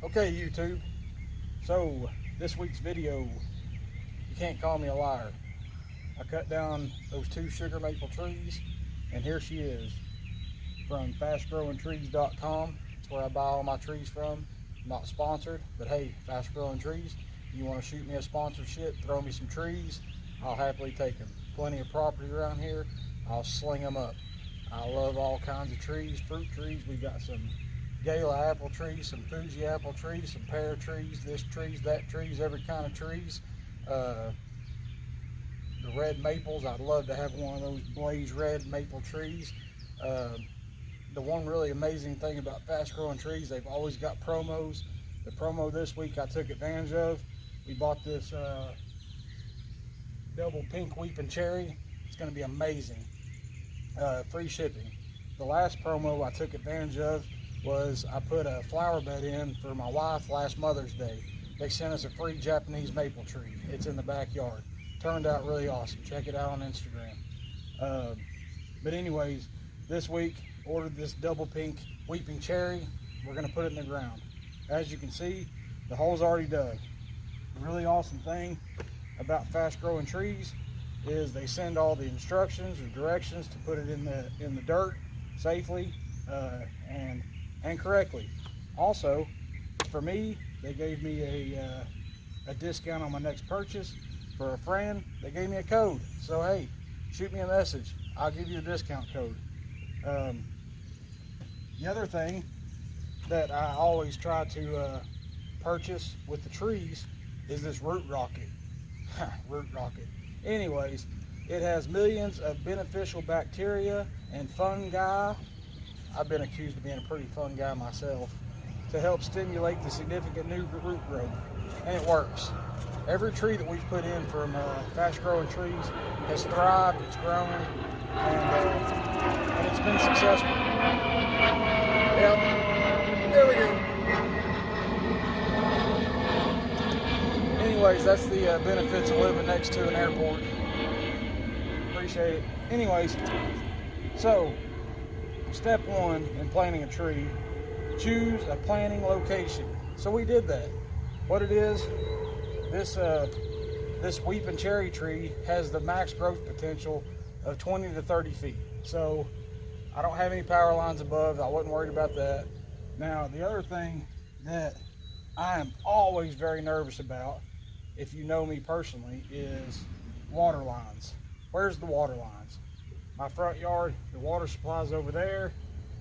Okay, YouTube, so this week's video, you can't call me a liar. I cut down those 2 sugar maple trees, and here she is from fastgrowingtrees.com. It's where I buy all my trees from. Not sponsored, but hey, Fast Growing Trees, you want to shoot me a sponsorship, throw me some trees, I'll happily take them. Plenty of property around here, I'll sling them up. I love all kinds of trees, fruit trees. We got some Gala apple trees, some Fuji apple trees, some pear trees, this trees, that trees, every kind of trees. The red maples, I'd love to have one of those blaze red maple trees. The one really amazing thing about Fast Growing Trees, they've always got promos. The promo this week I took advantage of. We bought this double pink weeping cherry. It's going to be amazing. Free shipping. The last promo I took advantage of was I put a flower bed in for my wife last Mother's Day. They sent us a free Japanese maple tree. It's in the backyard. Turned out really awesome. Check it out on Instagram. But anyways, this week ordered this double pink weeping cherry. We're going to put it in the ground. As you can see, the hole's already dug. The really awesome thing about Fast Growing Trees is they send all the instructions or directions to put it in the dirt safely and correctly. Also, for me, they gave me a discount on my next purchase. For a friend, they gave me a code. So hey, shoot me a message. I'll give you a discount code. The other thing that I always try to purchase with the trees is this root rocket. Root rocket. Anyways, it has millions of beneficial bacteria and fungi. I've been accused of being a pretty fun guy myself, to help stimulate the significant new root growth, and it works. Every tree that we've put in from Fast Growing Trees has thrived, it's grown, and it's been successful. Yep, there we go. Anyways, that's the benefits of living next to an airport. Appreciate it. Anyways, so step 1 in planting a tree, choose a planting location. So we did that. What it is, this weeping cherry tree has the max growth potential of 20 to 30 feet. So I don't have any power lines above. I wasn't worried about that. Now, the other thing that I am always very nervous about, if you know me personally, is water lines. Where's the water lines? My front yard, the water supply's over there,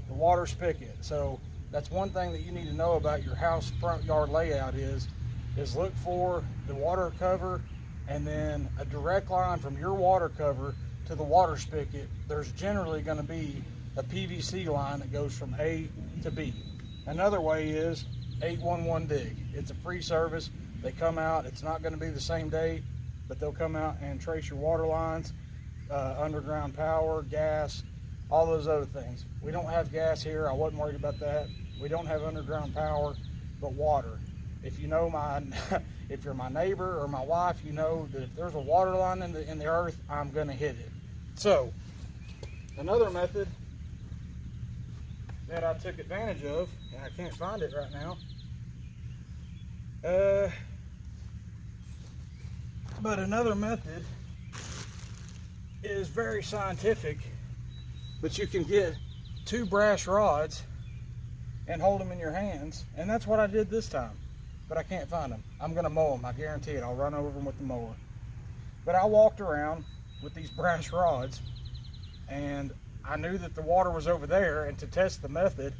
the water spigot. So that's one thing that you need to know about your house front yard layout is look for the water cover and then a direct line from your water cover to the water spigot. There's generally going to be a PVC line that goes from A to B. Another way is 811 dig. It's a free service. They come out. It's not going to be the same day, but they'll come out and trace your water lines, underground power, gas, all those other things. We don't have gas here. I wasn't worried about that. We don't have underground power, but water. If you know if you're my neighbor or my wife, you know that if there's a water line in the earth, I'm gonna hit it. So, another method that I took advantage of, and I can't find it right now, but another method is very scientific, but you can get 2 brass rods and hold them in your hands, and that's what I did this time, but I can't find them. I'm gonna mow them, I guarantee it. I'll run over them with the mower. But I walked around with these brass rods, and I knew that the water was over there, and to test the method,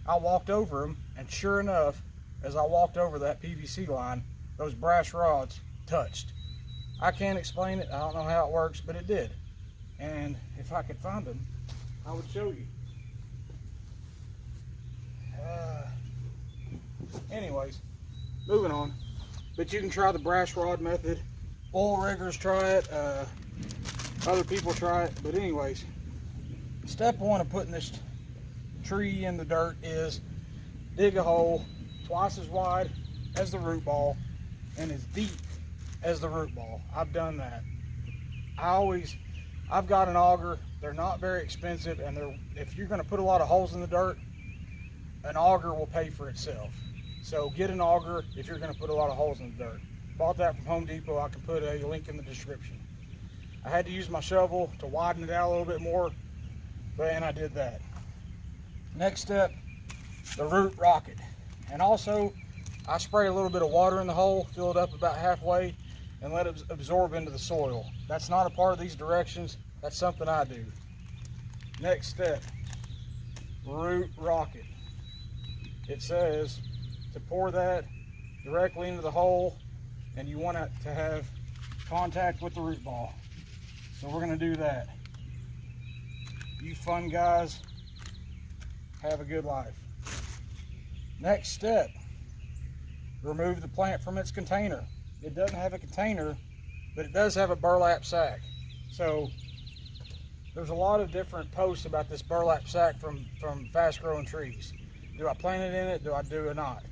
I walked over them, and sure enough, as I walked over that PVC line, those brass rods touched. I can't explain it, I don't know how it works, but it did. And if I could find them, I would show you. Anyways, moving on. But you can try the brass rod method. Oil riggers try it. Other people try it. But anyways, step 1 of putting this tree in the dirt is dig a hole twice as wide as the root ball and as deep as the root ball. I've done that. I I've got an auger. They're not very expensive, and if you're going to put a lot of holes in the dirt, an auger will pay for itself. So get an auger if you're going to put a lot of holes in the dirt. Bought that from Home Depot. I can put a link in the description. I had to use my shovel to widen it out a little bit more, and I did that. Next step, the root rocket. And also, I spray a little bit of water in the hole, fill it up about halfway, and let it absorb into the soil. That's not a part of these directions. That's something I do. Next step, root rocket. It says to pour that directly into the hole, and you want it to have contact with the root ball. So we're going to do that. You fun guys, have a good life. Next step, remove the plant from its container. It doesn't have a container, but it does have a burlap sack. So there's a lot of different posts about this burlap sack from Fast Growing Trees. Do I plant it in it? Do I do it not?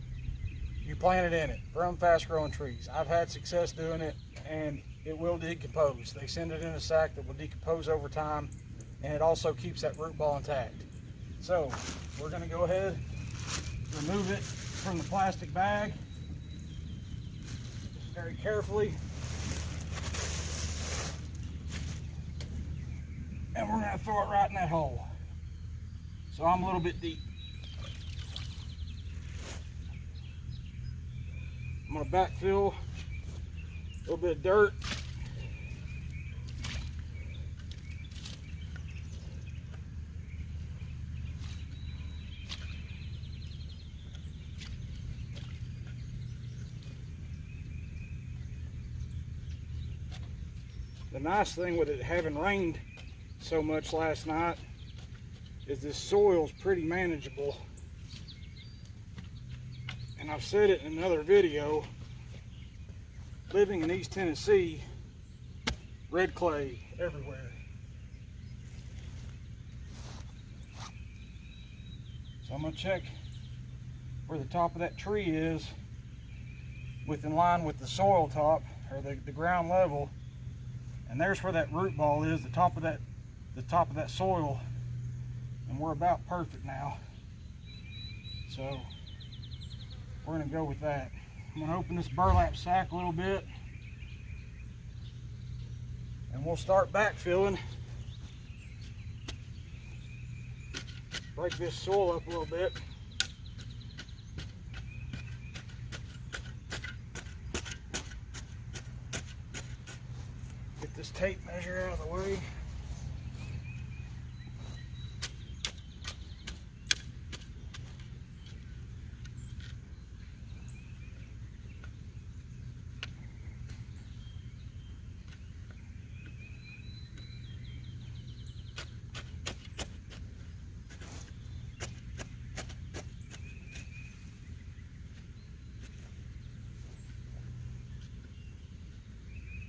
You plant it in it from Fast Growing Trees. I've had success doing it, and it will decompose. They send it in a sack that will decompose over time, and it also keeps that root ball intact. So we're going to go ahead, remove it from the plastic bag very carefully, and we're going to throw it right in that hole. So I'm a little bit deep. I'm going to backfill a little bit of dirt. The nice thing with it having rained so much last night is this soil's pretty manageable. And I've said it in another video, living in East Tennessee, red clay everywhere. So I'm going to check where the top of that tree is in line with the soil top, or the ground level. And there's where that root ball is, the top of that soil, and we're about perfect now. So we're going to go with that. I'm going to open this burlap sack a little bit, and we'll start backfilling. Break this soil up a little bit. Get this tape measure out of the way.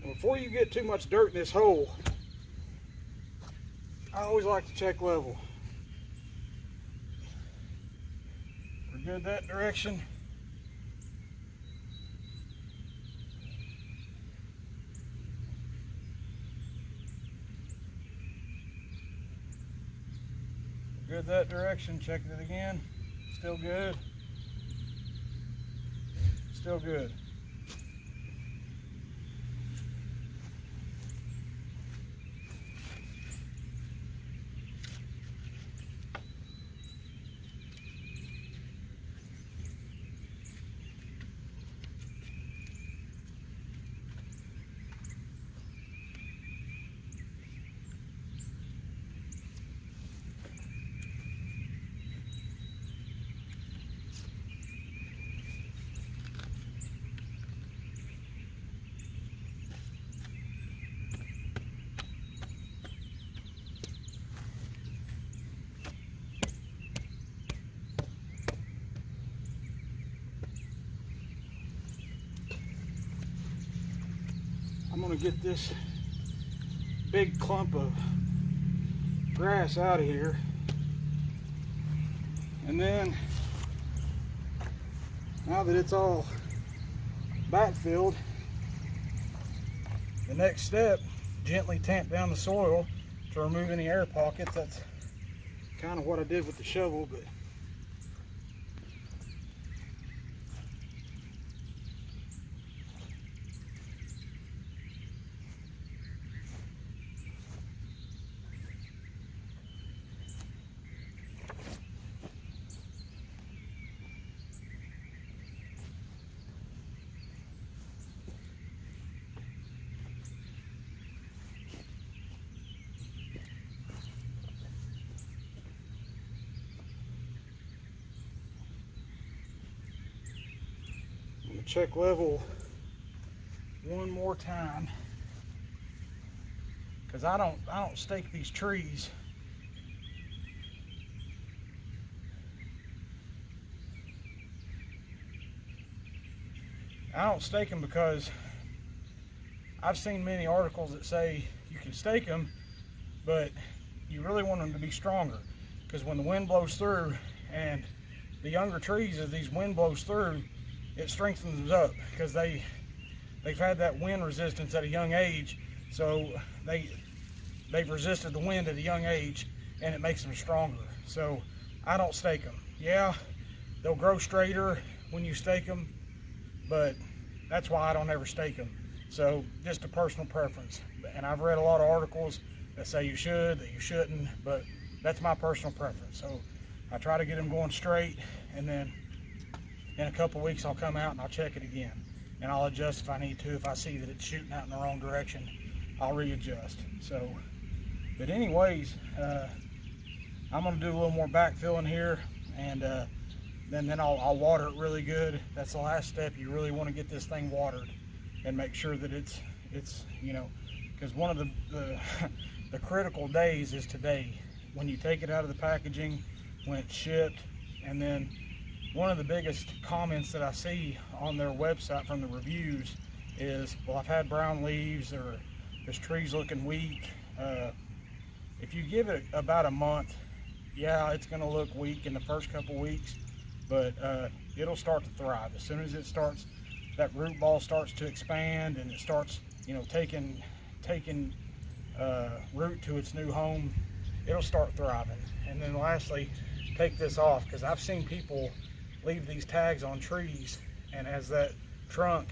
Before you get too much dirt in this hole, I always like to check level. We're good that direction. Good that direction. Check it again. Still good. Still good. I'm going to get this big clump of grass out of here, and then now that it's all backfilled, the next step, gently tamp down the soil to remove any air pockets. That's kind of what I did with the shovel, but I'm gonna check level one more time, because I don't stake these trees. I don't stake them because I've seen many articles that say you can stake them, but you really want them to be stronger, because when the wind blows through, and the younger trees, as these wind blows through, it strengthens them up, because they've had that wind resistance at a young age, so they've resisted the wind at a young age, and it makes them stronger. So I don't stake them. Yeah, they'll grow straighter when you stake them, but that's why I don't ever stake them. So just a personal preference, and I've read a lot of articles that say you should, that you shouldn't, but that's my personal preference. So I try to get them going straight, and then in a couple weeks I'll come out and I'll check it again, and I'll adjust if I need to. If I see that it's shooting out in the wrong direction, I'll readjust. So, but anyways, I'm gonna do a little more backfilling here, and then I'll water it really good. That's the last step. You really want to get this thing watered and make sure that it's you know, because one of the critical days is today, when you take it out of the packaging, when it's shipped. And then one of the biggest comments that I see on their website from the reviews is, well, I've had brown leaves, or this tree's looking weak. If you give it about a month, yeah, it's going to look weak in the first couple weeks, but it'll start to thrive. As soon as it starts, that root ball starts to expand, and it starts, you know, taking root to its new home, it'll start thriving. And then lastly, take this off, because I've seen people leave these tags on trees, and as that trunk,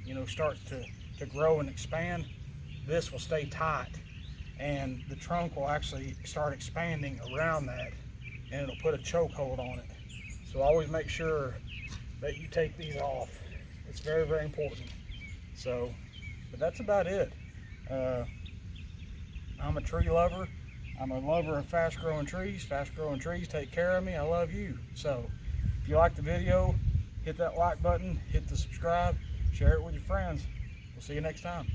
you know, starts to grow and expand, this will stay tight, and the trunk will actually start expanding around that, and it'll put a chokehold on it. So always make sure that you take these off. It's very, very important. So, but that's about it. I'm a tree lover. I'm a lover of fast growing trees. Fast growing trees take care of me. I love you. So if you like the video, hit that like button, hit the subscribe, share it with your friends. We'll see you next time.